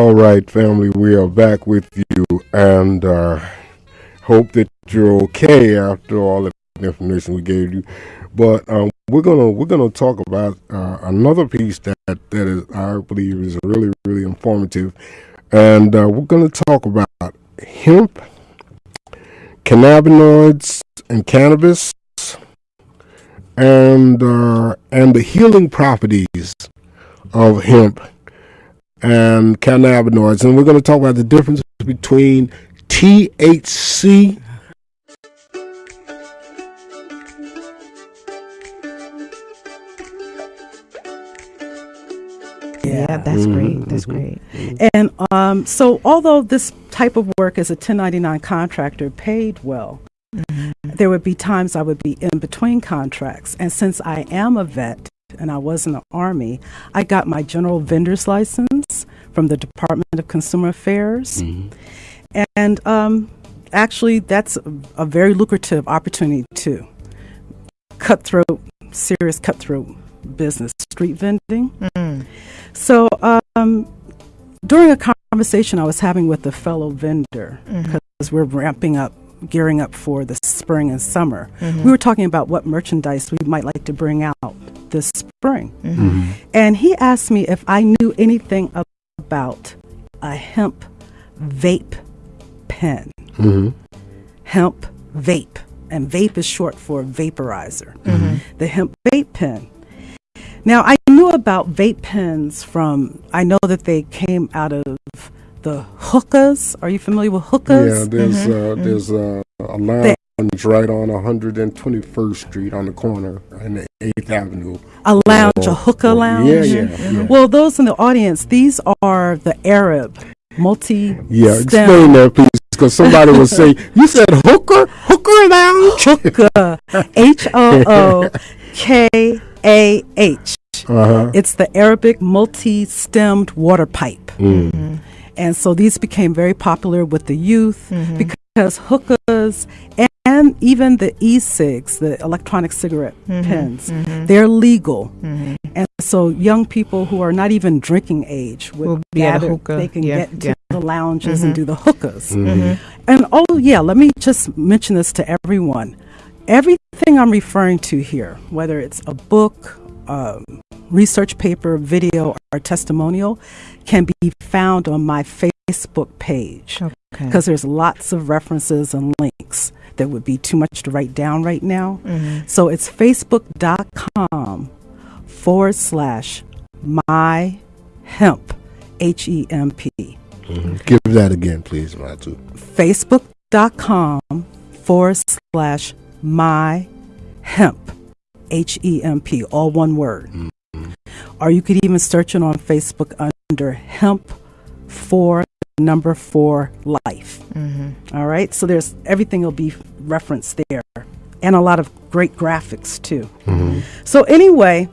All right, family, we are back with you, and hope that you're okay after all the information we gave you. But we're gonna talk about another piece that is, I believe, is really really informative, and we're gonna talk about hemp, cannabinoids, and cannabis, and the healing properties of hemp and cannabinoids, and we're going to talk about the difference between THC Yeah, that's great. That's great. And so although this type of work as a 1099 contractor paid well, there would be times I would be in between contracts. And since I am a vet and I was in the Army, I got my general vendor's license from the Department of Consumer Affairs. And actually, that's a very lucrative opportunity too. Serious cutthroat business, street vending. So during a conversation I was having with a fellow vendor, because we're gearing up for the spring and summer, we were talking about what merchandise we might like to bring out this spring. And he asked me if I knew anything about a hemp vape pen. Hemp vape. And vape is short for vaporizer. The hemp vape pen. Now, I knew about vape pens I know that they came out of the hookahs. Are you familiar with hookahs? Yeah, there's a lounge right on 121st Street on the corner in the 8th Avenue. A lounge, a hookah lounge? Yeah. Well, those in the audience, these are the Arab multi-stem. Yeah, explain that, please, because somebody will say, you said hookah lounge? Hookah, Hookah. It's the Arabic multi-stemmed water pipe. And so these became very popular with the youth because hookahs and even the e-cigs, the electronic cigarette pens, they're legal. And so young people who are not even drinking age would gather. They can get to the lounges and do the hookahs. And let me just mention this to everyone. Everything I'm referring to here, whether it's a book, research paper, video, or testimonial, can be found on my Facebook page, because there's lots of references and links that would be too much to write down right now. So it's facebook.com/myhemp, HEMP. Give that again, please, Matu. facebook.com/myhemp, HEMP, all one word. Or you could even search it on Facebook under Hemp4Life. All right, so there's everything will be referenced there, and a lot of great graphics too. So anyway,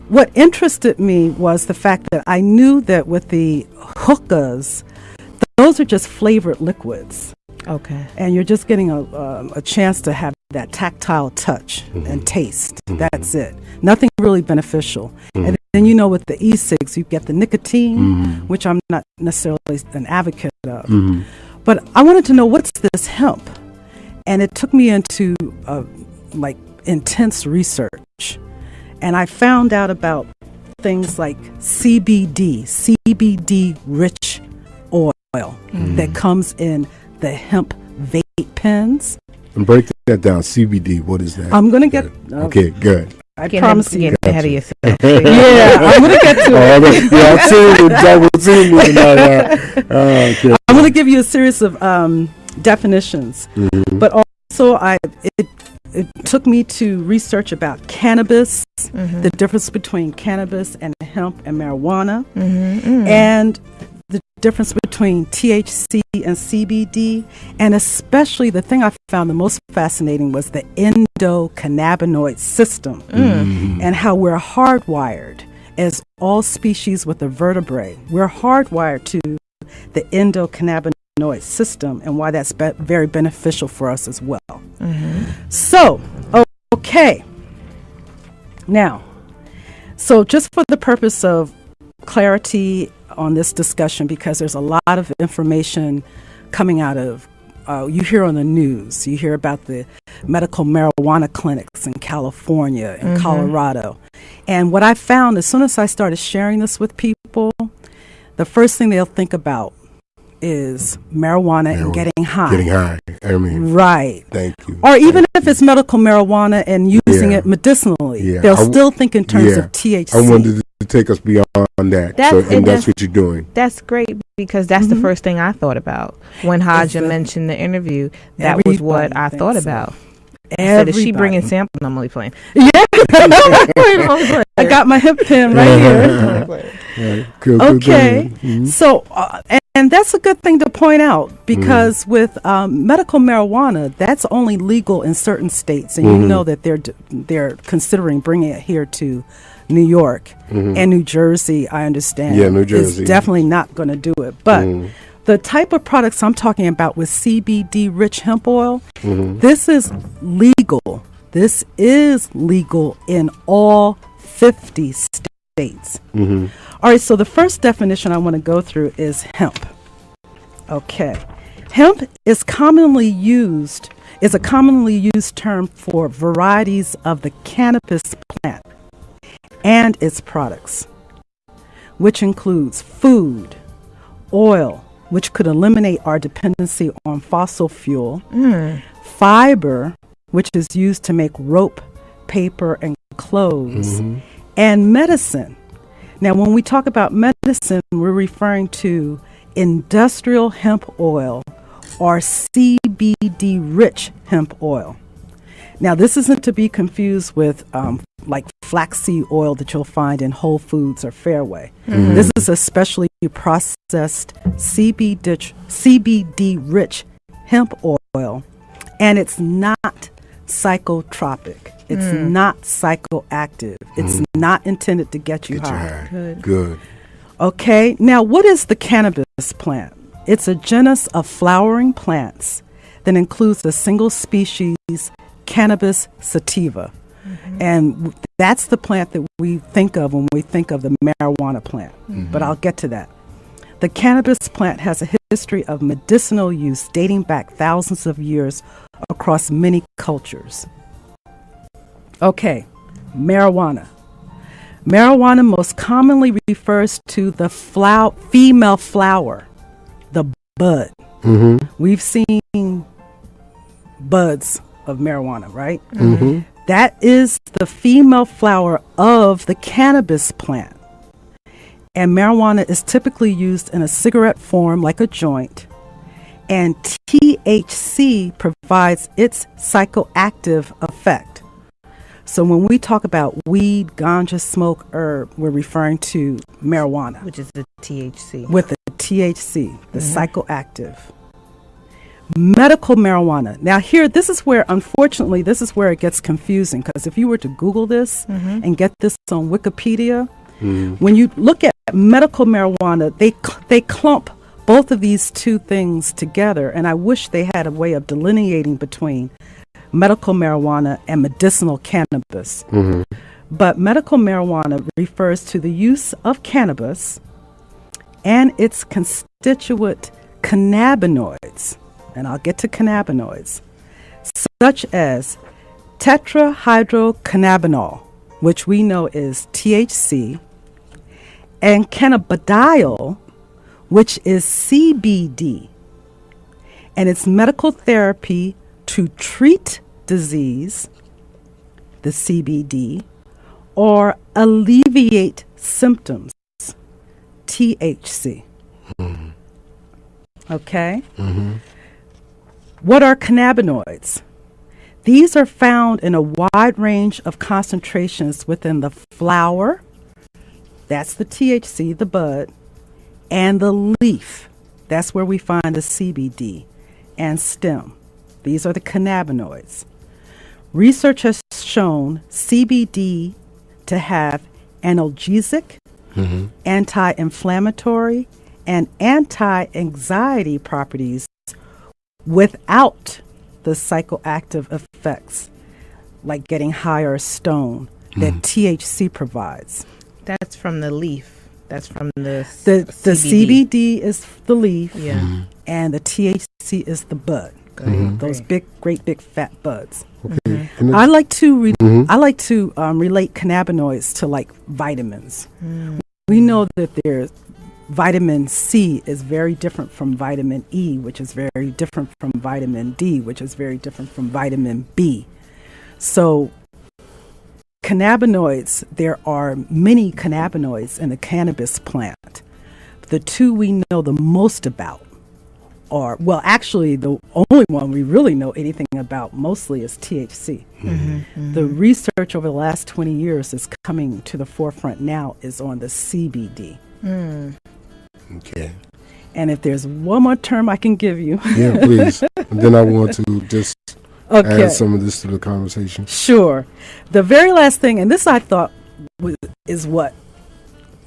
what interested me was the fact that I knew that with the hookahs, those are just flavored liquids. And you're just getting a chance to have that tactile touch and taste. That's it. Nothing really beneficial. And then, with the e-cigs, you get the nicotine, which I'm not necessarily an advocate of. But I wanted to know, what's this hemp? And it took me into intense research. And I found out about things like CBD-rich oil that comes in the hemp vape pens. And break that down. CBD, what is that? I'm going to get... okay, good. I promise you. Get ahead of yourself. I'm going to get to it. I'm going to give you a series of definitions. But also, it took me to research about cannabis, the difference between cannabis and hemp and marijuana, and the difference between THC and CBD, and especially the thing I found the most fascinating was the endocannabinoid system, and how we're hardwired as all species with the vertebrae. We're hardwired to the endocannabinoid system, and why that's very beneficial for us as well. So, okay. Now, so just for the purpose of clarity, on this discussion because there's a lot of information coming out of, you hear on the news, you hear about the medical marijuana clinics in California and Colorado. And what I found, as soon as I started sharing this with people, the first thing they'll think about is marijuana and getting high. Getting high. I mean, right. Thank you. Or even if it's medical marijuana and using it medicinally, they'll still think in terms of THC. I wanted to take us beyond that. That's what you're doing. That's great because that's the first thing I thought about when Haja mentioned the interview. That was what I thought about. I said, is she bringing samples? I'm only playing. Yeah. I got my hemp pen right here. Okay. So, and that's a good thing to point out because with medical marijuana, that's only legal in certain states. And you know that they're considering bringing it here to New York and New Jersey, I understand. Yeah, New Jersey. Is definitely not going to do it. But the type of products I'm talking about with CBD-rich hemp oil, this is legal. This is legal in all 50 states. All right, so the first definition I want to go through is hemp. Okay. Hemp is a commonly used term for varieties of the cannabis plant and its products, which includes food, oil, which could eliminate our dependency on fossil fuel, fiber, which is used to make rope, paper, and clothes, and medicine. Now, when we talk about medicine, we're referring to industrial hemp oil or CBD-rich hemp oil. Now, this isn't to be confused with like flaxseed oil that you'll find in Whole Foods or Fairway. This is a specially processed CBD-rich hemp oil, and it's not psychotropic. It's not psychoactive. It's not intended to get you high. Good. Okay. Now, what is the cannabis plant? It's a genus of flowering plants that includes the single species Cannabis sativa. And that's the plant that we think of when we think of the marijuana plant. But I'll get to that. The cannabis plant has a history of medicinal use dating back thousands of years across many cultures. Okay, marijuana. Marijuana most commonly refers to the female flower, the bud. We've seen buds of marijuana, right? That is the female flower of the cannabis plant. And marijuana is typically used in a cigarette form like a joint. And THC provides its psychoactive effect. So when we talk about weed, ganja, smoke, herb, we're referring to marijuana. Which is the THC. With the THC, the psychoactive. Medical marijuana. Now here, this is where it gets confusing, because if you were to Google this and get this on Wikipedia, when you look at medical marijuana, they clump both of these two things together, and I wish they had a way of delineating between medical marijuana and medicinal cannabis. But medical marijuana refers to the use of cannabis and its constituent cannabinoids, and I'll get to cannabinoids, such as tetrahydrocannabinol, which we know is THC, and cannabidiol, which is CBD, and it's medical therapy to treat disease, the CBD, or alleviate symptoms, THC. Okay? What are cannabinoids? These are found in a wide range of concentrations within the flower, that's the THC, the bud, and the leaf, that's where we find the CBD, and stem. These are the cannabinoids. Research has shown CBD to have analgesic, anti-inflammatory, and anti-anxiety properties without the psychoactive effects, like getting high or stoned, that THC provides. That's from the leaf. That's from the the CBD is the leaf, and the THC is the bud. Those great big fat buds. Okay. I like to relate cannabinoids to like vitamins. We know that there's vitamin C is very different from vitamin E, which is very different from vitamin D, which is very different from vitamin B. So cannabinoids, there are many cannabinoids in the cannabis plant. The two we know the most about are, well, actually the only one we really know anything about mostly is THC. The research over the last 20 years is coming to the forefront now is on the CBD. Okay. And if there's one more term I can give you. Yeah, please. And then I want to just add some of this to the conversation. Sure. The very last thing, and this I thought is what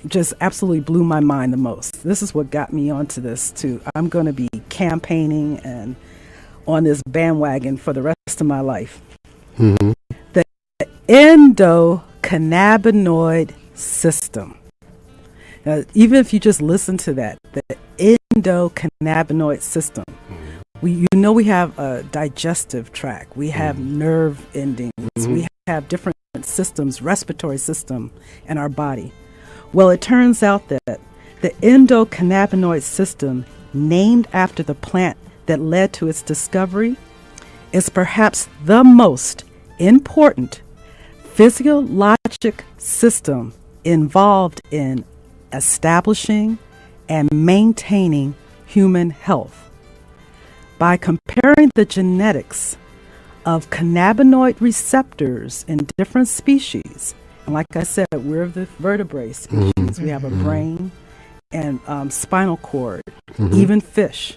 just absolutely blew my mind the most. This is what got me onto this too. I'm going to be campaigning and on this bandwagon for the rest of my life. The endocannabinoid system. Now, even if you just listen to that, the endocannabinoid system. We have a digestive tract. We have nerve endings. We have different systems, respiratory system in our body. Well, it turns out that the endocannabinoid system, named after the plant that led to its discovery, is perhaps the most important physiologic system involved in establishing and maintaining human health. By comparing the genetics of cannabinoid receptors in different species, and like I said, we're the vertebrate species. We have a brain and spinal cord, even fish.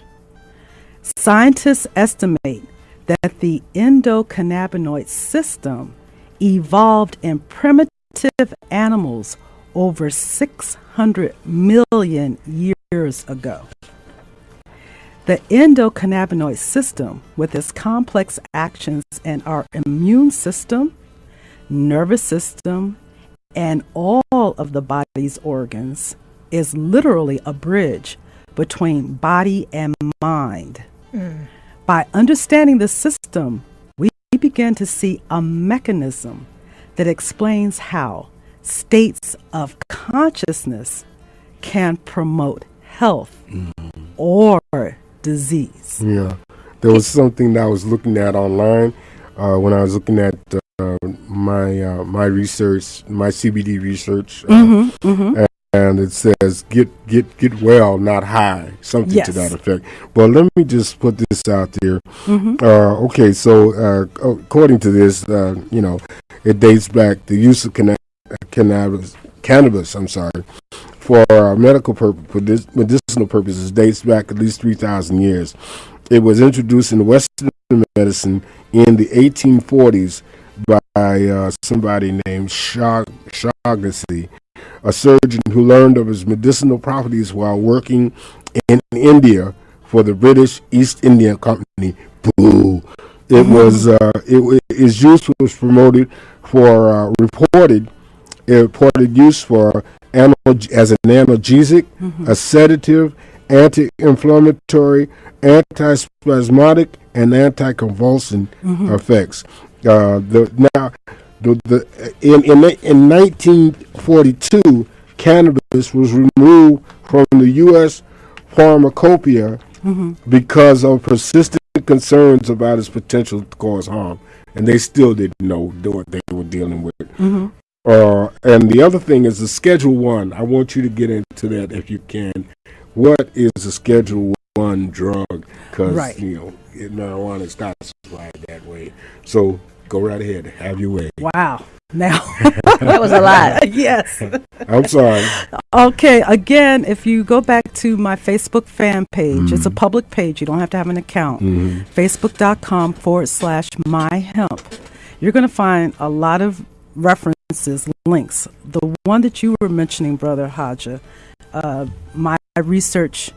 Scientists estimate that the endocannabinoid system evolved in primitive animals over 600 million years ago. The endocannabinoid system, with its complex actions in our immune system, nervous system, and all of the body's organs, is literally a bridge between body and mind. By understanding the system, we begin to see a mechanism that explains how states of consciousness can promote health or disease. Yeah. There was something that I was looking at online when I was looking at my research, my CBD research, and it says get well, not high, something to that effect. But let me just put this out there. Okay, so according to this, it dates back the use of cannabis. For medical purpose, medicinal purposes, dates back at least 3,000 years. It was introduced in Western medicine in the 1840s by somebody named Shaughnessy, a surgeon who learned of his medicinal properties while working in India for the British East India Company. Boo! It was its use was promoted for reported use for as an analgesic, a sedative, anti-inflammatory, antispasmodic, and anticonvulsant effects. In 1942, cannabis was removed from the U.S. pharmacopoeia because of persistent concerns about its potential to cause harm, and they still didn't know what they were dealing with. And the other thing is the Schedule 1. I want you to get into that if you can. What is a Schedule 1 drug? Because, marijuana is not classified that way. So go right ahead. Have your way. Wow. Now. That was a lot. Yes. I'm sorry. Okay. Again, if you go back to my Facebook fan page, it's a public page. You don't have to have an account. Facebook.com/myhemp. You're going to find a lot of references, links. The one that you were mentioning, Brother Haja, my research,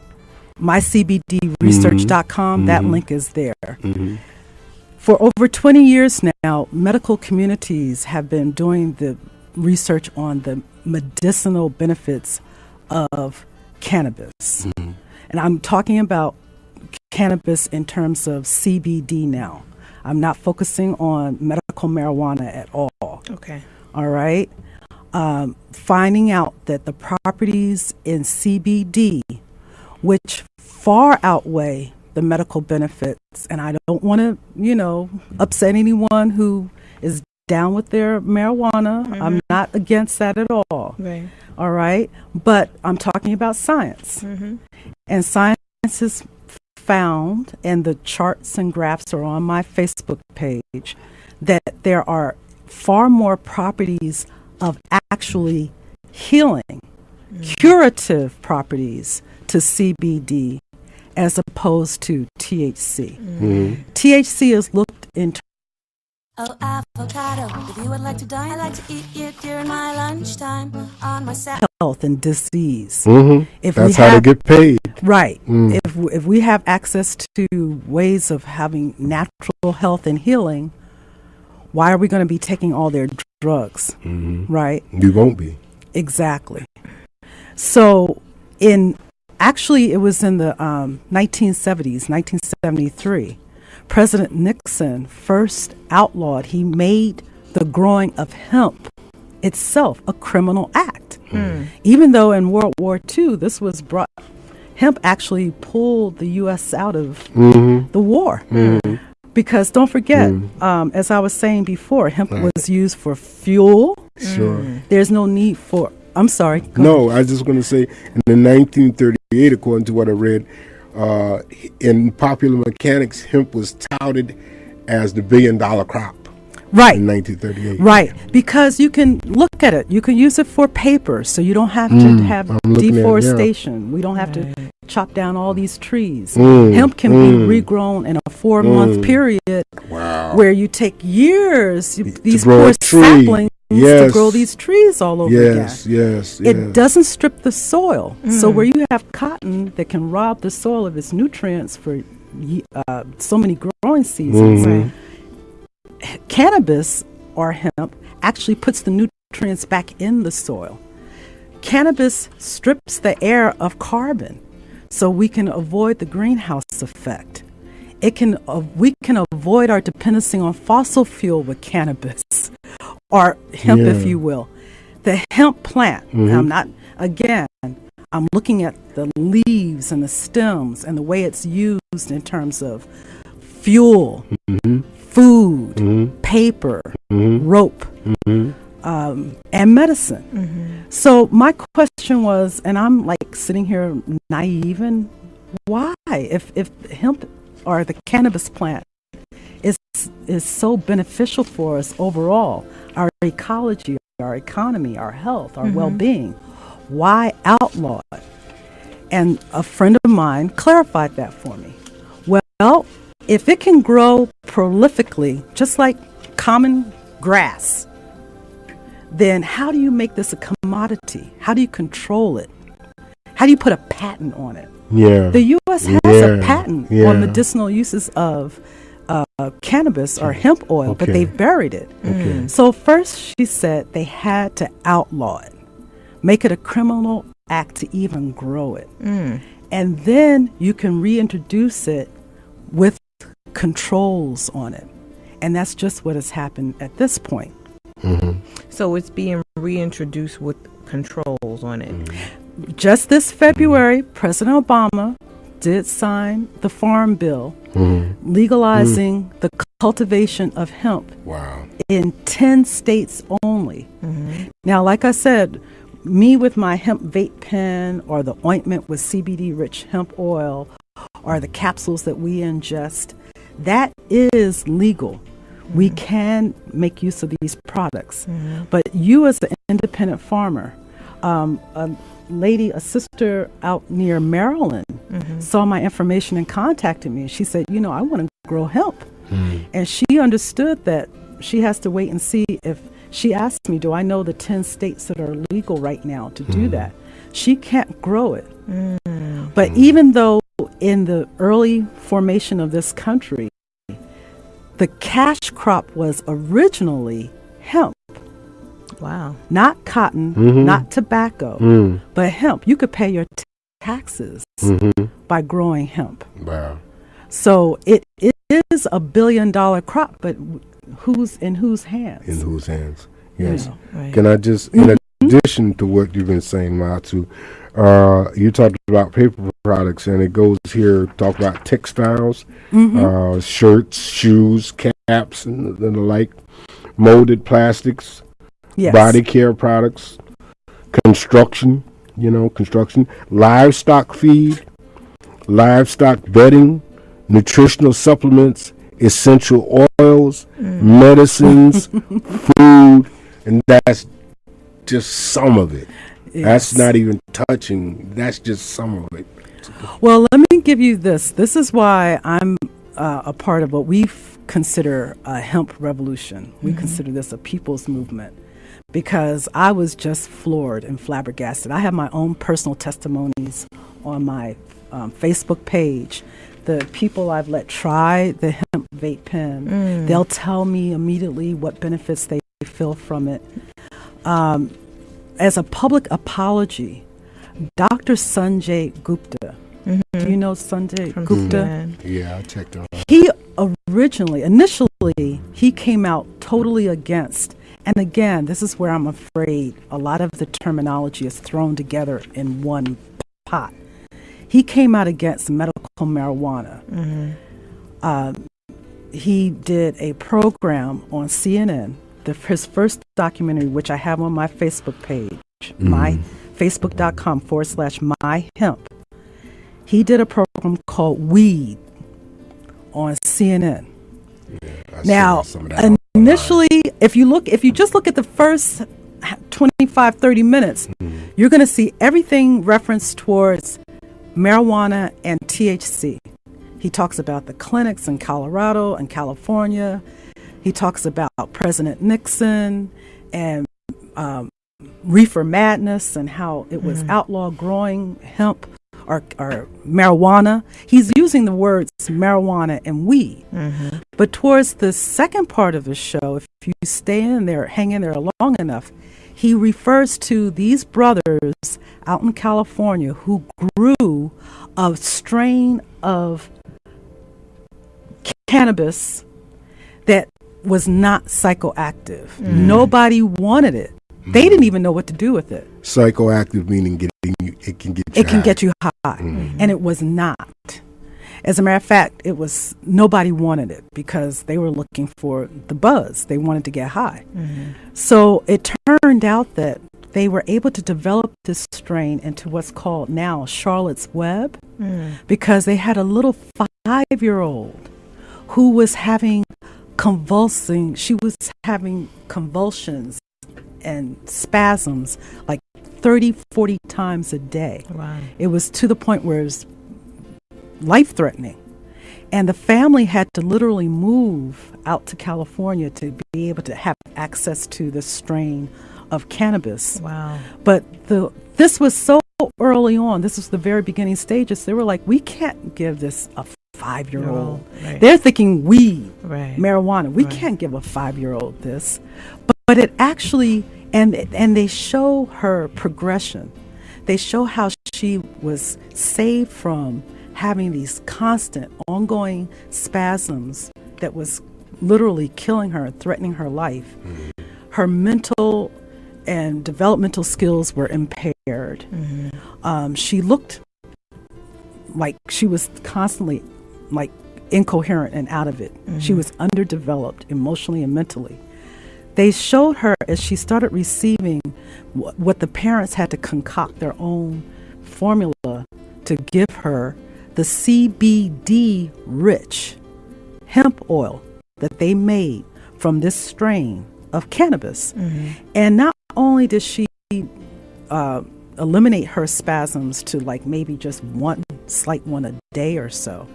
mycbdresearch.com, that link is there. For over 20 years now, medical communities have been doing the research on the medicinal benefits of cannabis. And I'm talking about cannabis in terms of CBD now. I'm not focusing on medical marijuana at all. Okay. All right. Finding out that the properties in CBD, which far outweigh the medical benefits, and I don't want to, upset anyone who is down with their marijuana. I'm not against that at all. Right. All right. But I'm talking about science. And science is found, and the charts and graphs are on my Facebook page, that there are far more properties of actually healing, curative properties to CBD as opposed to THC. THC is looked into. Oh, avocado, if you would like to dine, I like to eat it during my lunchtime on my health and disease. If that's how they get paid. Right. If we have access to ways of having natural health and healing, why are we going to be taking all their drugs? Right? You won't be. Exactly. So actually it was in the 1970s, 1973, President Nixon first outlawed, he made the growing of hemp itself a criminal act. Even though in World War II, hemp actually pulled the U.S. out of the war. Because don't forget, as I was saying before, hemp was used for fuel. Sure. There's no need for, I'm sorry. No, I was just going to say, in 1938, according to what I read, in popular mechanics, hemp was touted as the $1 billion crop. Right. In 1938. Right. Because you can look at it. You can use it for paper, so you don't have to have deforestation. We don't have to chop down all these trees. Hemp can be regrown in a 4-month period where you take years, these poor saplings, to grow these trees all over again. It doesn't strip the soil. So where you have cotton that can rob the soil of its nutrients for so many growing seasons, cannabis or hemp actually puts the nutrients back in the soil. Cannabis strips the air of carbon so we can avoid the greenhouse effect. We can avoid our dependency on fossil fuel with cannabis, or hemp, if you will. The hemp plant, I'm looking at the leaves and the stems and the way it's used in terms of fuel, food, paper, rope, and medicine. So my question was, and I'm like sitting here naive, and why? If hemp or the cannabis plant is so beneficial for us overall, our ecology, our economy, our health, our well-being, why outlaw it? And a friend of mine clarified that for me. Well, if it can grow prolifically, just like common grass, then how do you make this a commodity? How do you control it? How do you put a patent on it? The U.S. has a patent on medicinal uses of cannabis or hemp oil, but they've buried it. So first she said they had to outlaw it, make it a criminal act to even grow it. And then you can reintroduce it with controls on it. And that's just what has happened at this point. So it's being reintroduced with controls on it. Just this February, President Obama did sign the Farm Bill legalizing the cultivation of hemp in 10 states only. Now, like I said, me with my hemp vape pen or the ointment with CBD-rich hemp oil or the capsules that we ingest, that is legal. We can make use of these products. But you as an independent farmer, a sister out near Maryland saw my information and contacted me. She said, I want to grow hemp. And she understood that she has to wait and see if, she asked me, do I know the 10 states that are legal right now to do that? She can't grow it. But even though in the early formation of this country, the cash crop was originally hemp. Wow. Not cotton, not tobacco, but hemp. You could pay your taxes by growing hemp. Wow. So it is a $1 billion crop, but in whose hands? In whose hands? Yes. Right. Can I just, in addition to what you've been saying, Matu, you talked about paper products, and it goes here, talk about textiles, shirts, shoes, caps, and the like, molded plastics, body care products, construction, livestock feed, livestock bedding, nutritional supplements, essential oils, medicines, food, and that's just some of it. Yes. That's not even touching. That's just some of it. Well, let me give you this. This is why I'm a part of what we consider a hemp revolution. We consider this a people's movement, because I was just floored and flabbergasted. I have my own personal testimonies on my Facebook page. The people I've let try the hemp vape pen, they'll tell me immediately what benefits they feel from it. As a public apology, Dr. Sanjay Gupta, do you know Sanjay Gupta? Yeah, I checked it out. He initially, he came out totally against, and again, this is where I'm afraid a lot of the terminology is thrown together in one pot. He came out against medical marijuana. He did a program on CNN, his first documentary, which I have on my Facebook page, facebook.com/myhemp. He did a program called Weed on CNN. Now, initially, if you just look at the first 25, 30 minutes, you're going to see everything referenced towards marijuana and THC. He talks about the clinics in Colorado and California. He talks about President Nixon and reefer madness and how it was outlaw growing hemp or marijuana. He's using the words marijuana and weed. But towards the second part of the show, if you hang in there long enough, he refers to these brothers out in California who grew a strain of cannabis that was not psychoactive. Nobody wanted it. They didn't even know what to do with it. Psychoactive meaning it can get you high. And it was not. As a matter of fact, nobody wanted it because they were looking for the buzz. They wanted to get high. So it turned out that they were able to develop this strain into what's called now Charlotte's Web, because they had a little 5-year-old who was having she was having convulsions and spasms like 30, 40 times a day. Wow. It was to the point where it was life-threatening. And the family had to literally move out to California to be able to have access to this strain of cannabis. Wow. But this was so early on. This was the very beginning stages. They were like, we can't give this a 5-year-old. Right. They're thinking weed, right. marijuana. We can't give a 5-year-old this. But it actually, and they show her progression. They show how she was saved from having these constant, ongoing spasms that was literally killing her and threatening her life. Her mental and developmental skills were impaired. She looked like she was constantly like incoherent and out of it. She was underdeveloped emotionally and mentally. They showed her as she started receiving what the parents had to concoct their own formula to give her, the CBD rich hemp oil that they made from this strain of cannabis. And not only did she eliminate her spasms to like maybe just one a day or so,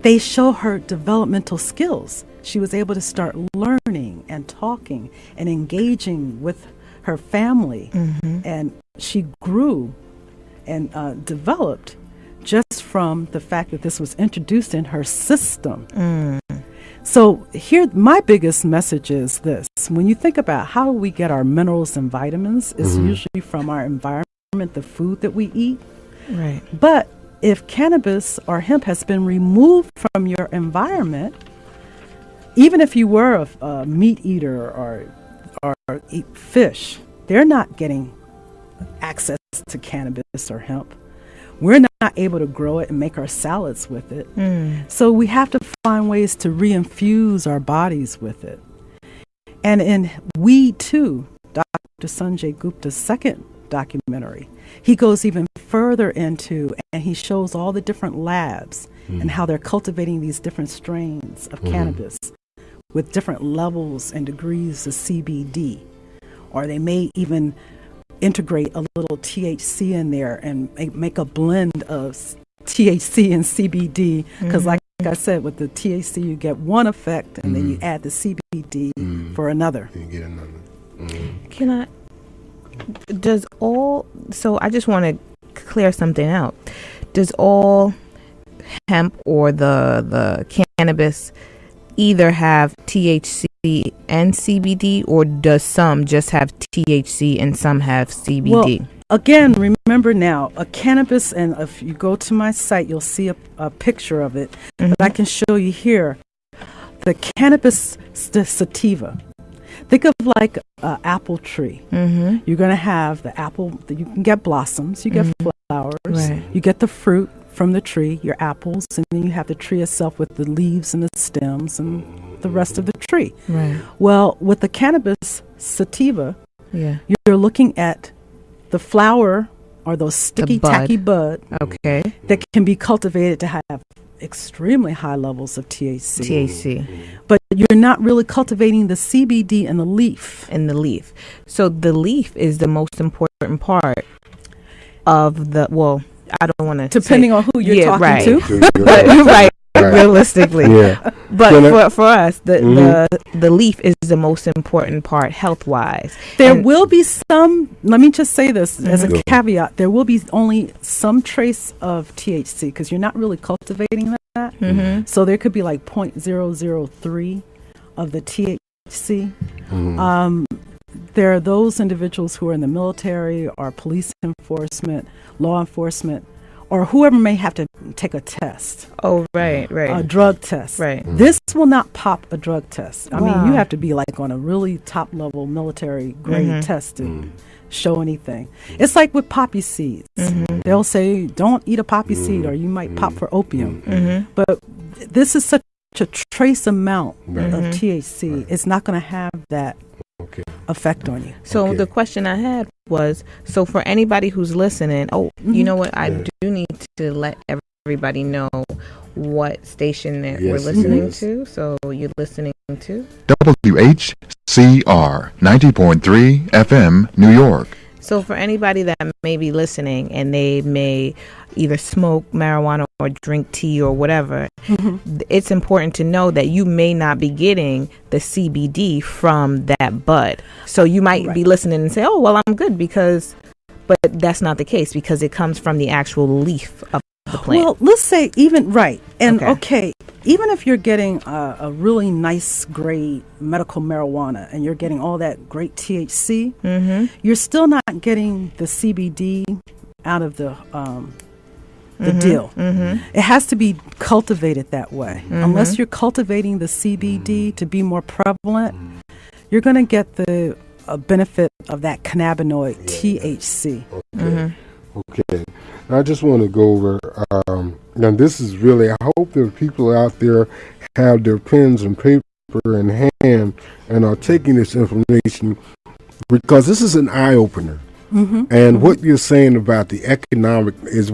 they show her developmental skills. She was able to start learning and talking and engaging with her family. And she grew and developed just from the fact that this was introduced in her system. So here, my biggest message is this. When you think about how we get our minerals and vitamins, it's usually from our environment, the food that we eat. Right. But if cannabis or hemp has been removed from your environment, even if you were a meat eater or eat fish, they're not getting access to cannabis or hemp. We're not able to grow it and make our salads with it. So we have to find ways to reinfuse our bodies with it. And in Weed 2, Dr. Sanjay Gupta's second documentary, he goes even further into, and he shows all the different labs and how they're cultivating these different strains of cannabis with different levels and degrees of CBD. Or they may even integrate a little THC in there and make a blend of THC and CBD, because like I said, with the THC you get one effect, and then you add the CBD for another. You get another. Can I? So I just want to clear something out. Does all hemp or the cannabis either have THC and CBD, or does some just have THC and some have CBD? Well, again, remember now, a cannabis, and if you go to my site, you'll see a picture of it. But I can show you here the cannabis sativa. Think of like an apple tree. You're going to have the apple, you can get blossoms, you get flowers, you get the fruit from the tree, your apples, and then you have the tree itself with the leaves and the stems and the rest of the tree. Right. Well, with the cannabis sativa, you're looking at the flower or those sticky, tacky bud that can be cultivated to have extremely high levels of THC. But you're not really cultivating the CBD in the leaf. So the leaf is the most important part of the, well, I don't want to depending on who you're talking to. Right. Realistically. But for us, the leaf is the most important part health-wise. There will be some, let me just say this as a caveat, there will be only some trace of THC because you're not really cultivating that. So there could be like 0.003 of the THC. There are those individuals who are in the military or police enforcement, law enforcement, or whoever may have to take a test. A drug test. This will not pop a drug test. I mean, you have to be like on a really top level military grade test to show anything. It's like with poppy seeds. They'll say, don't eat a poppy seed or you might pop for opium. But this is such a trace amount of THC. It's not going to have that effect on you. So the question I had was, so for anybody who's listening, you know what, I do need to let everybody know what station that we're listening to. So you're listening to WHCR 90.3 FM, New York. So for anybody that may be listening and they may either smoke marijuana or drink tea or whatever, it's important to know that you may not be getting the CBD from that bud. So you might be listening and say, oh, well, I'm good but that's not the case because it comes from the actual leaf of the plant. Well, let's say even, even if you're getting a really nice grade medical marijuana and you're getting all that great THC, you're still not getting the CBD out of the deal. It has to be cultivated that way. Unless you're cultivating the CBD to be more prevalent, you're going to get the benefit of that cannabinoid THC. Okay. I just want to go over, and this is really, I hope that people out there have their pens and paper in hand and are taking this information because this is an eye-opener. And what you're saying about the economic is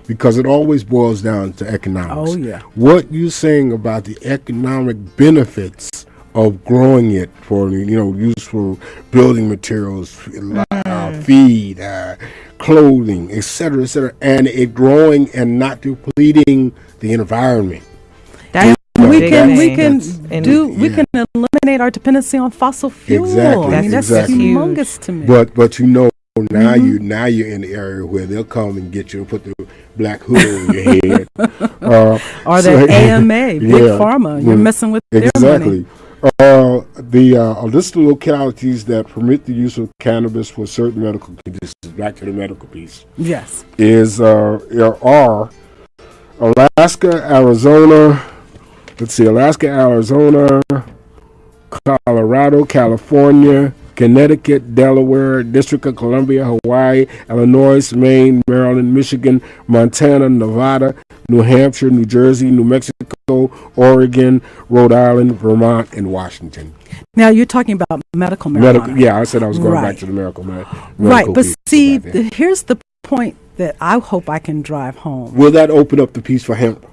because it always boils down to economics. What you're saying about the economic benefits of growing it for, use for building materials, feed, clothing, etc., and it growing and not depleting the environment. We can eliminate our dependency on fossil fuel. Exactly. I mean, that's humongous to me. But now you're in the area where they'll come and get you and put the black hood on your head. Or the AMA, Big Pharma. You're messing with their money. The list of localities that permit the use of cannabis for certain medical conditions, back to the medical piece. Yes. There are Alaska, Arizona, Colorado, California, Connecticut, Delaware, District of Columbia, Hawaii, Illinois, Maine, Maryland, Michigan, Montana, Nevada, New Hampshire, New Jersey, New Mexico, Oregon, Rhode Island, Vermont, and Washington. Now you're talking about medical marijuana. Yeah, I said I was going back to the medical marijuana. Right, but see, here's the point that I hope I can drive home. Will that open up the piece for hemp?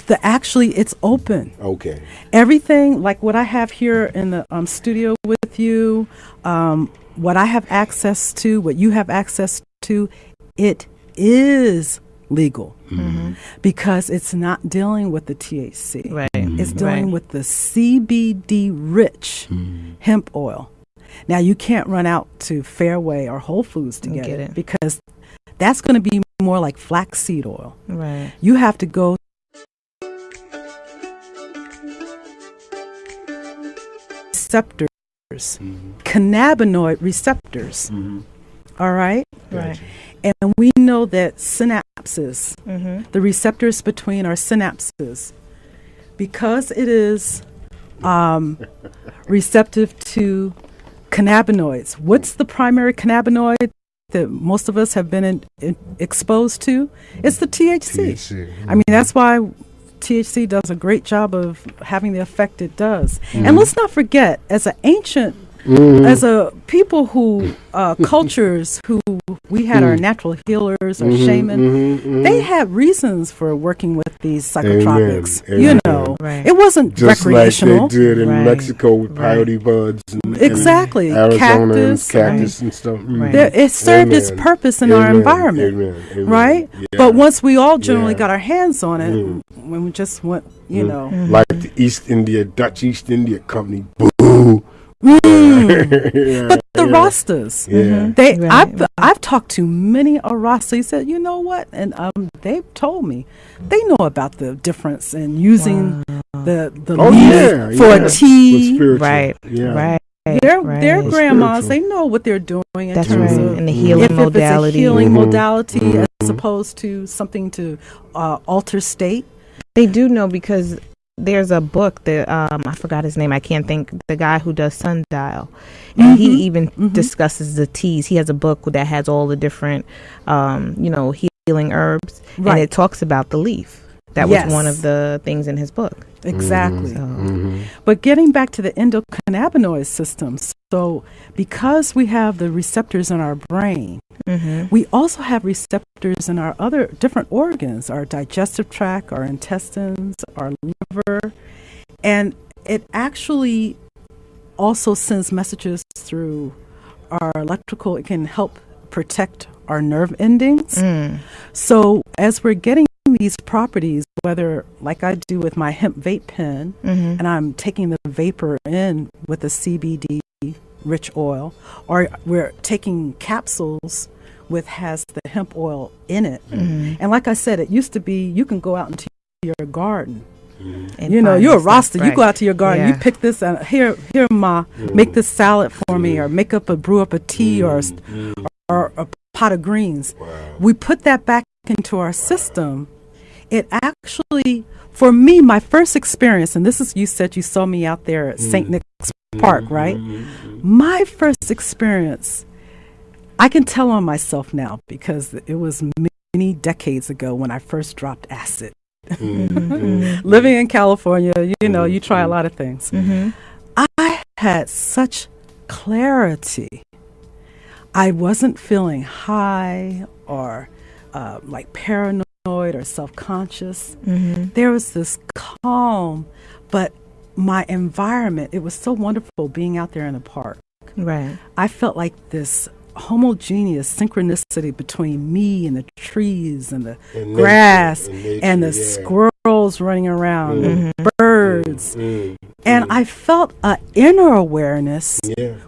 But actually, it's open. Okay. Everything, like what I have here in the studio with you, what I have access to, what you have access to, it is legal because it's not dealing with the THC. Right. It's dealing with the CBD-rich hemp oil. Now, you can't run out to Fairway or Whole Foods to get it because that's going to be more like flaxseed oil. Right. You have to go receptors, cannabinoid receptors. All right? Right. And we know that synapses, the receptors between our synapses, because it is receptive to cannabinoids. What's the primary cannabinoid that most of us have been exposed to? It's the THC. I mean, that's why THC does a great job of having the effect it does. And let's not forget, as an ancient, as a people who, cultures who we had our natural healers or shaman, they had reasons for working with these psychotropics. You know, it wasn't just recreational. Like they did in Mexico with peyote buds. And exactly. Arizona Cactus and stuff. It served its purpose in our environment. Right? Yeah. But once we all generally got our hands on it, when we just went, you know. Like the Dutch East India Company, boo. But the Rastas, I've talked to many Rastas. They said, you know what, and they've told me they know about the difference in using the leaf for a tea, right? Their grandmas, they know what they're doing in terms of and the healing modality. It's a healing modality as opposed to something to alter state. They do know because there's a book that I forgot his name. I can't think. The guy who does Sundial, and he even discusses the teas. He has a book that has all the different, healing herbs, and it talks about the leaf. That was one of the things in his book. Exactly. But getting back to the endocannabinoid system, so because we have the receptors in our brain, we also have receptors in our other different organs, our digestive tract, our intestines, our liver, and it actually also sends messages through our electrical. It can help protect our nerve endings. So as we're getting these properties, whether like I do with my hemp vape pen, and I'm taking the vapor in with the CBD rich oil, or we're taking capsules with has the hemp oil in it. And like I said, it used to be you can go out into your garden. You know, you're a Rasta. You go out to your garden. You pick this out. Here, ma, make this salad for me, or brew up a tea, or a pot of greens. We put that back into our system. It actually, for me, my first experience, and this is, you said you saw me out there at St. Nick's Park, right? My first experience, I can tell on myself now because it was many decades ago when I first dropped acid. Living in California, you know, you try a lot of things. I had such clarity. I wasn't feeling high or like paranoid or self-conscious. There was this calm, but my environment, it was so wonderful being out there in the park. Right. I felt like this homogeneous synchronicity between me and the trees and the grass and the squirrels running around, and birds. And I felt an inner awareness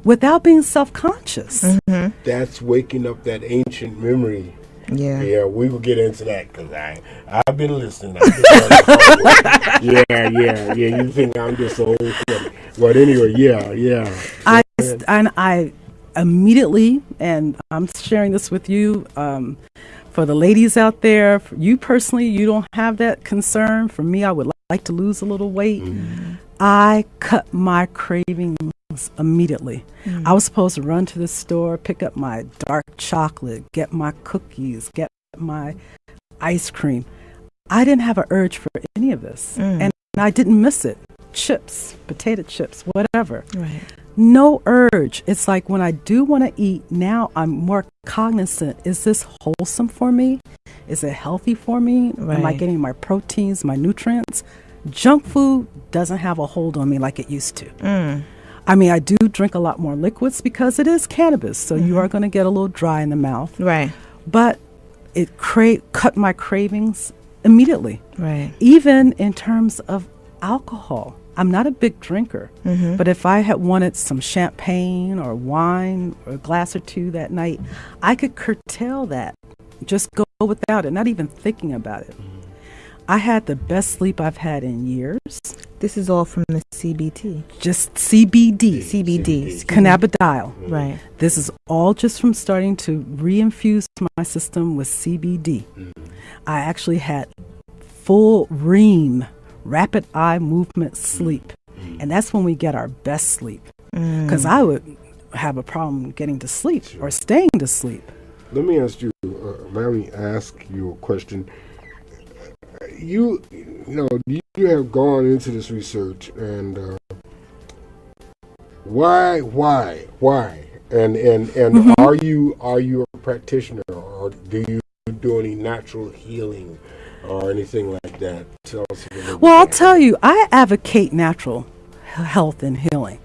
without being self-conscious. That's waking up that ancient memory. Yeah, we will get into that because I've been listening. Yeah. You think I'm just old, but anyway, yeah. I immediately, and I'm sharing this with you, for the ladies out there. For you personally, you don't have that concern. For me, I would like to lose a little weight. I cut my cravings immediately. I was supposed to run to the store, pick up my dark chocolate, get my cookies, get my ice cream. I didn't have an urge for any of this. And I didn't miss it. Chips, potato chips, whatever. Right. No urge. It's like when I do want to eat, now I'm more cognizant. Is this wholesome for me? Is it healthy for me? Right. Am I getting my proteins, my nutrients? Junk food doesn't have a hold on me like it used to. I mean, I do drink a lot more liquids because it is cannabis, so you are going to get a little dry in the mouth. Right. But it cut my cravings immediately. Right. Even in terms of alcohol. I'm not a big drinker, but if I had wanted some champagne or wine or a glass or two that night, I could curtail that. Just go without it, not even thinking about it. I had the best sleep I've had in years. This is all from the CBT. Just CBD. CBD. Cannabidiol. Right. This is all just from starting to reinfuse my system with CBD. I actually had full REM, rapid eye movement sleep. And that's when we get our best sleep. Because I would have a problem getting to sleep or staying to sleep. Let me ask you, a question. You have gone into this research, and why, and are you a practitioner, or do you do any natural healing or anything like that? Tell us a little bit. I'll tell you, I advocate natural health and healing.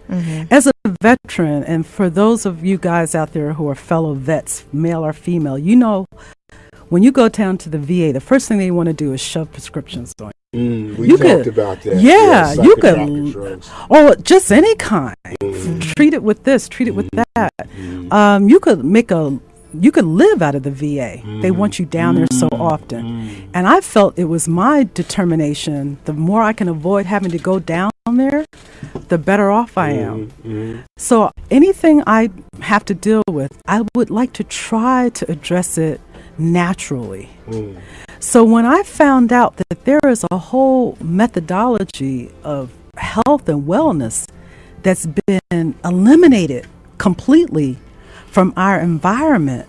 As a veteran, and for those of you guys out there who are fellow vets, male or female, you know, when you go down to the VA, the first thing they want to do is shove prescriptions on you. We talked about that. Yeah, you could. Or just any kind. Treat it with this, treat it with that. You could live out of the VA. They want you down there so often. And I felt it was my determination, the more I can avoid having to go down there, the better off I am. So anything I have to deal with, I would like to try to address it naturally. So when I found out that there is a whole methodology of health and wellness that's been eliminated completely from our environment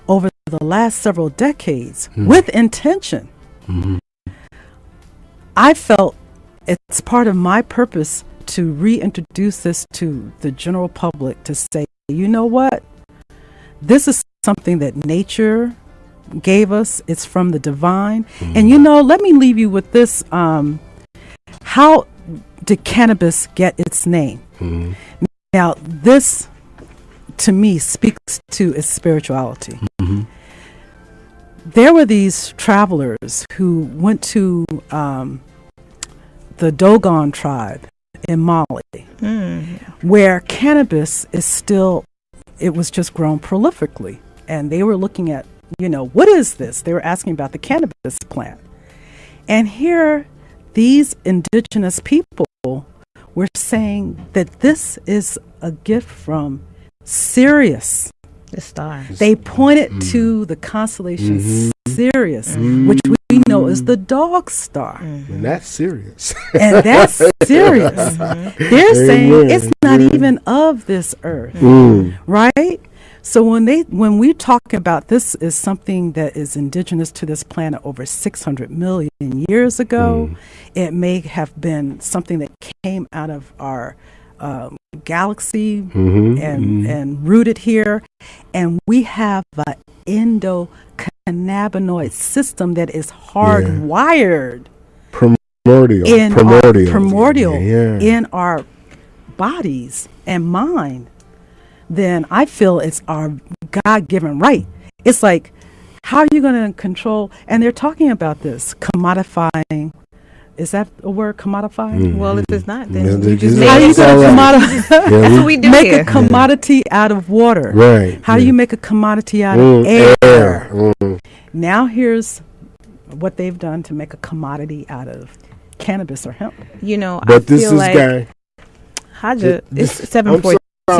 over the last several decades with intention, I felt it's part of my purpose to reintroduce this to the general public, to say, you know what? This is something that nature gave us. It's from the divine. And let me leave you with this. How did cannabis get its name? Now, this to me speaks to its spirituality. There were these travelers who went to the Dogon tribe in Mali, where cannabis is still, it was just grown prolifically. And they were looking at, what is this? They were asking about the cannabis plant. And here, these indigenous people were saying that this is a gift from Sirius. The star. They pointed to the constellation Sirius, which we know is the dog star. And that's serious. And that's serious. They're saying it's not even of this earth, right? So when we talk about this is something that is indigenous to this planet over 600 million years ago, it may have been something that came out of our galaxy and rooted here, and we have an endocannabinoid system that is hardwired, primordial in our bodies and mind. Then I feel it's our God-given right. It's like, how are you going to control? And they're talking about this commodifying Is that a word, commodify? Well, if it's not, then Yeah, you just just- How made you it. gonna That's what we do make here. a commodity out of water? Right. How do you make a commodity out of air? Air. Now here's what they've done to make a commodity out of cannabis or hemp. You know, I But this feel is like guy. Haja, it's I'm 7:14.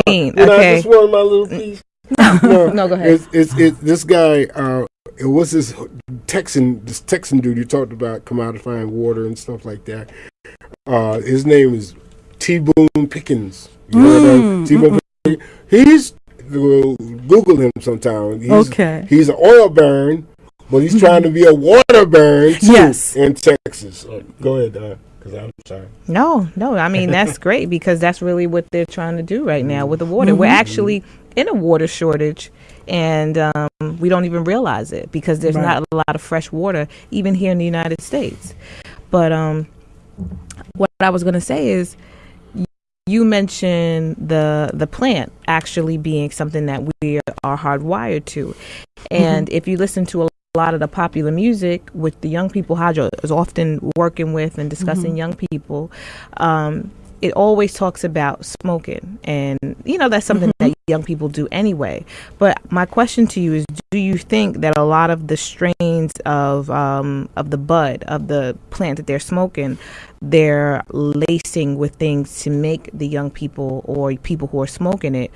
You know, I Okay. just want my little piece. No, go ahead. It's this guy. It was this Texan dude you talked about commodifying water and stuff like that. His name is T-Boone Pickens. You know that? T-Boone Pickens. He's Google him sometime. He's an oil baron, but he's trying to be a water baron too in Texas. Go ahead, because I'm sorry. No. I mean, that's great because that's really what they're trying to do right now with the water. We're actually in a water shortage, and we don't even realize it because there's not a lot of fresh water, even here in the United States. But what I was going to say is, you mentioned the plant actually being something that we are hardwired to. And if you listen to a lot of the popular music with the young people, Haja is often working with and discussing young people, it always talks about smoking. And, you know, that's something that young people do anyway. But my question to you is, do you think that a lot of the strains of the bud, of the plant that they're smoking, they're lacing with things to make the young people or people who are smoking it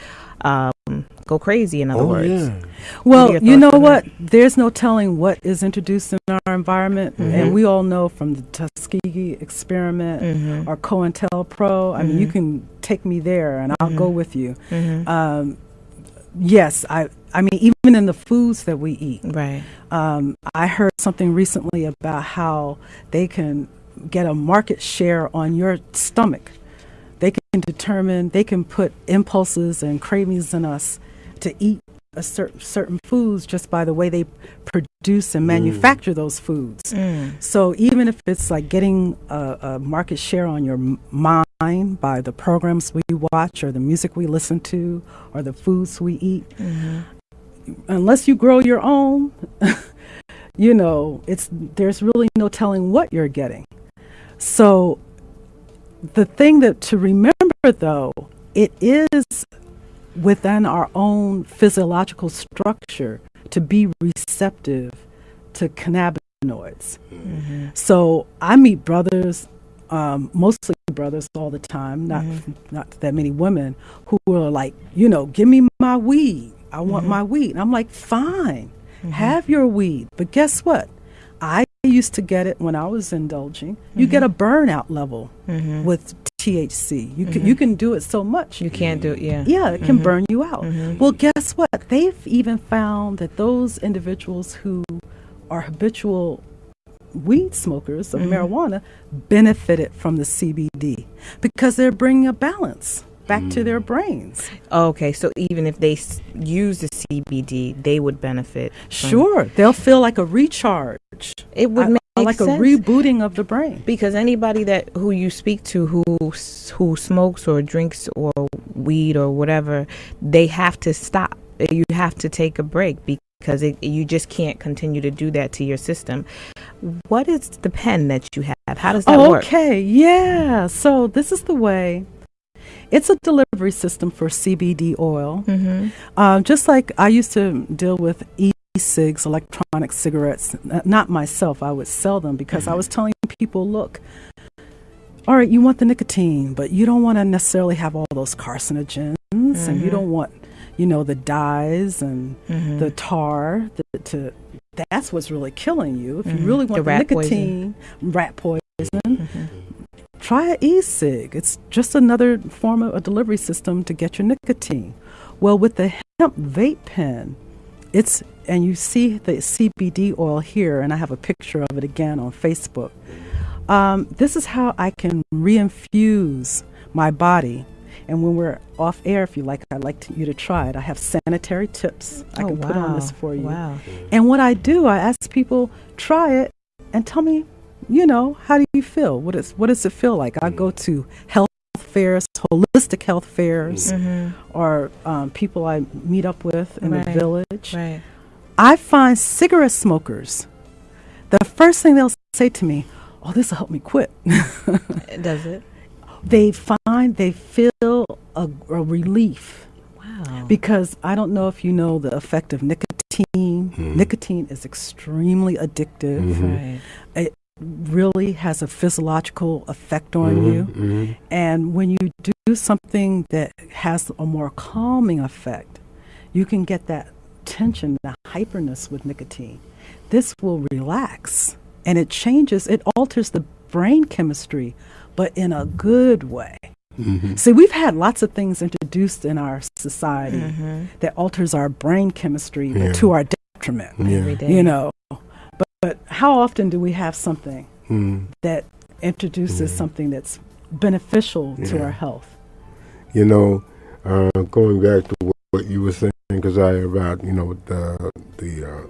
go crazy, in other words? Yeah. Well, you know what? There's no telling what is introduced in our environment. And we all know from the Tuskegee experiment or COINTELPRO, I mean, you can take me there and I'll go with you. Yes, I mean, even in the foods that we eat. Right. I heard something recently about how they can get a market share on your stomach. They can determine, they can put impulses and cravings in us to eat a certain foods just by the way they produce and manufacture those foods. So even if it's like getting a market share on your mind by the programs we watch or the music we listen to or the foods we eat, unless you grow your own, you know, there's really no telling what you're getting. So the thing that to remember, though, it is within our own physiological structure to be receptive to cannabinoids. So I meet brothers, mostly brothers all the time, not that many women, who are like, you know, give me my weed. I want my weed. And I'm like, fine, have your weed. But guess what? I used to get it when I was indulging. You get a burnout level with THC. You can do it so much. You can't do it, Yeah, it can burn you out. Well, guess what? They've even found that those individuals who are habitual weed smokers of marijuana benefited from the CBD because they're bringing a balance back to their brains. Okay, so even if they use the CBD, they would benefit. Sure, they'll feel like a recharge. It would make like sense. A rebooting of the brain. Because anybody who you speak to who smokes or drinks or weed or whatever, they have to stop. You have to take a break because you just can't continue to do that to your system. What is the pen that you have? How does that work? Okay, yeah. So this is the way. It's a delivery system for CBD oil. Just like I used to deal with e-cigs, electronic cigarettes. Not myself. I would sell them because I was telling people, look, all right, you want the nicotine, but you don't want to necessarily have all those carcinogens, and you don't want, you know, the dyes and the tar. That's what's really killing you. If you really want the nicotine, rat poison. Try an e-cig. It's just another form of a delivery system to get your nicotine. Well, with the hemp vape pen, and you see the CBD oil here, and I have a picture of it again on Facebook. This is how I can reinfuse my body. And when we're off air, if you like, I'd like you to try it. I have sanitary tips I can put on this for you. Wow. And what I do, I ask people, try it and tell me, you know, how do you feel? What does it feel like? I go to health fairs, holistic health fairs, or people I meet up with in the village. I find cigarette smokers, the first thing they'll say to me, oh, this will help me quit. Does it? They feel a relief. Wow. Because I don't know if you know the effect of nicotine. Nicotine is extremely addictive. Right. It really has a physiological effect on you. And when you do something that has a more calming effect, you can get that tension, the hyperness with nicotine. This will relax, and it alters the brain chemistry, but in a good way. See, we've had lots of things introduced in our society that alters our brain chemistry, but to our detriment. Every day. You know, but how often do we have something that introduces something that's beneficial to our health? You know, going back to what you were saying, because about the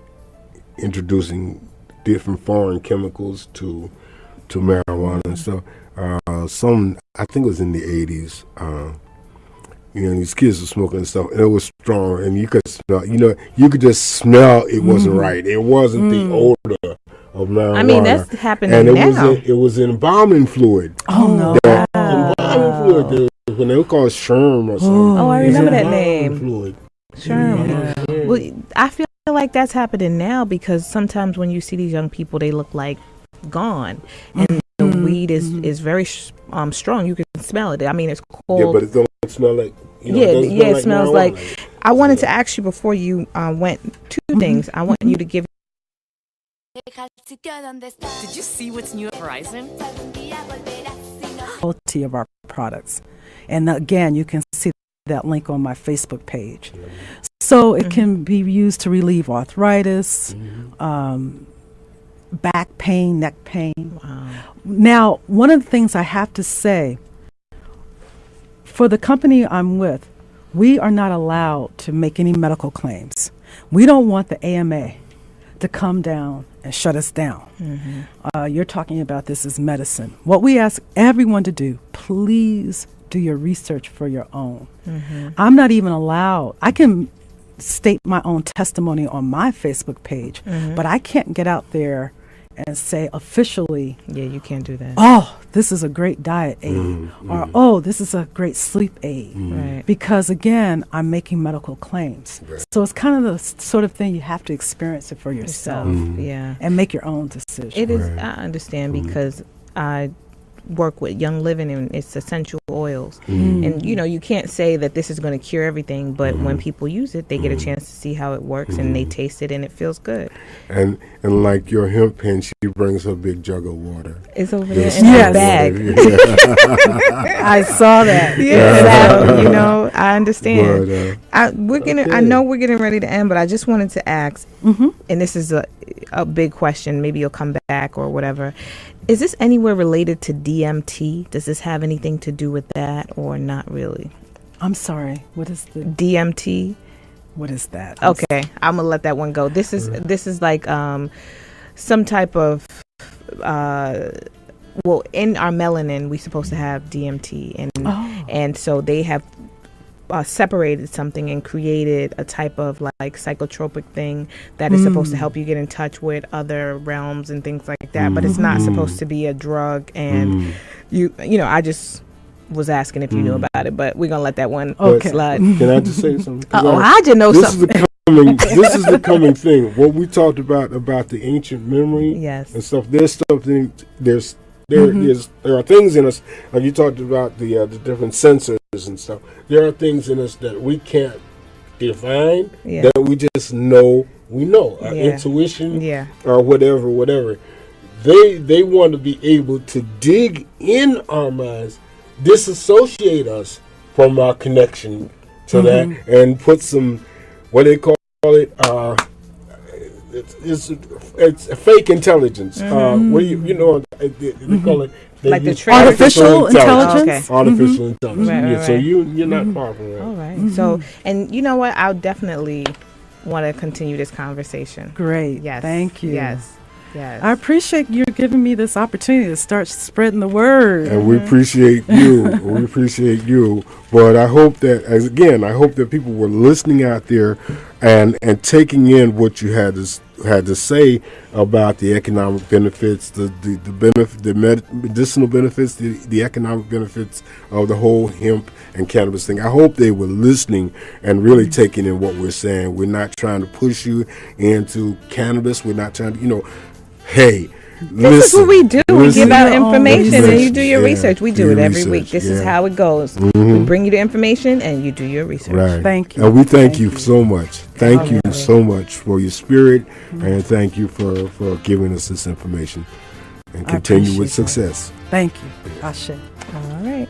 introducing different foreign chemicals to marijuana and stuff. I think it was in the 80s. These kids were smoking and stuff, and it was strong, and you could smell. You could just smell it wasn't right. It wasn't the odor of marijuana. I mean, that's happening and now. It was embalming fluid. Oh no! Embalming fluid. When they were called Sherm or something. Oh, I remember that Embalming name. Fluid. Sherm. Yeah. Well, I feel like that's happening now because sometimes when you see these young people, they look like gone, and the weed is very strong. You can smell it. I mean, it's cold. Yeah, but it don't smell like. It smells marijuana. like. I wanted to ask you before you went two things. I want you to give. Did you see what's new at Verizon? Quality of our products, and again, you can see that link on my Facebook page. So it can be used to relieve arthritis, back pain, neck pain. Wow. Now, one of the things I have to say, for the company I'm with, we are not allowed to make any medical claims. We don't want the AMA to come down and shut us down. You're talking about this as medicine. What we ask everyone to do, please do your research for your own. I'm not even allowed. I can state my own testimony on my Facebook page, but I can't get out there and say officially, Yeah, you can't do that. oh, this is a great diet aid, or oh, this is a great sleep aid. Right. Because again, I'm making medical claims. So it's kind of the sort of thing you have to experience it for yourself Yeah. and make your own decision. It is. I understand because I work with Young Living and it's essential oils, and you can't say that this is going to cure everything, but when people use it, they get a chance to see how it works and they taste it and it feels good. And like your hemp pen, she brings her big jug of water. It's over there in Yes. the bag. I saw that. So, I understand. But, I know we're getting ready to end, but I just wanted to ask, and this is a big question. Maybe you'll come back or whatever. Is this anywhere related to DMT? Does this have anything to do with that or not really? I'm sorry. What is the DMT? What is that? Okay, I'm gonna let that one go. This is like some type of in our melanin we're supposed to have DMT, and so they have separated something and created a type of like psychotropic thing that is supposed to help you get in touch with other realms and things like that, but it's not supposed to be a drug. And I just was asking if you knew about it, but we're gonna let that one slide. Can I just say something? I just know something. This is the coming thing. What we talked about the ancient memory, Yes. and stuff. There's something. There are things in us. Like you talked about the different sensors and stuff. There are things in us that we can't define. Yeah. That we just know. We know our intuition. Yeah. Or whatever. They want to be able to dig in our minds, disassociate us from our connection to that, and put some, what they call it, it's a fake intelligence. What do you they call it? Like the artificial intelligence. Artificial intelligence. Right, Yeah, right, so right. you're not far from that. All right. So, and you know what? I'll definitely want to continue this conversation. Great. Yes. Thank you. Yes. I appreciate you giving me this opportunity to start spreading the word. And we appreciate you. We appreciate you. But I hope that, people were listening out there and taking in what you had to had to say about the economic benefits, the medicinal benefits, the economic benefits of the whole hemp and cannabis thing. I hope they were listening and really taking in what we're saying. We're not trying to push you into cannabis. We're not trying to, hey, this is what we do. We give out Your own information and you research. do your research. We do Your it every research, week. This is yeah. how it goes. We bring you the information and you do your research. Right. Thank you. And we thank you so much. Thank you so much for your spirit, and thank you for giving us this information. And I continue with appreciate that. success. Thank you. Ashe. All right.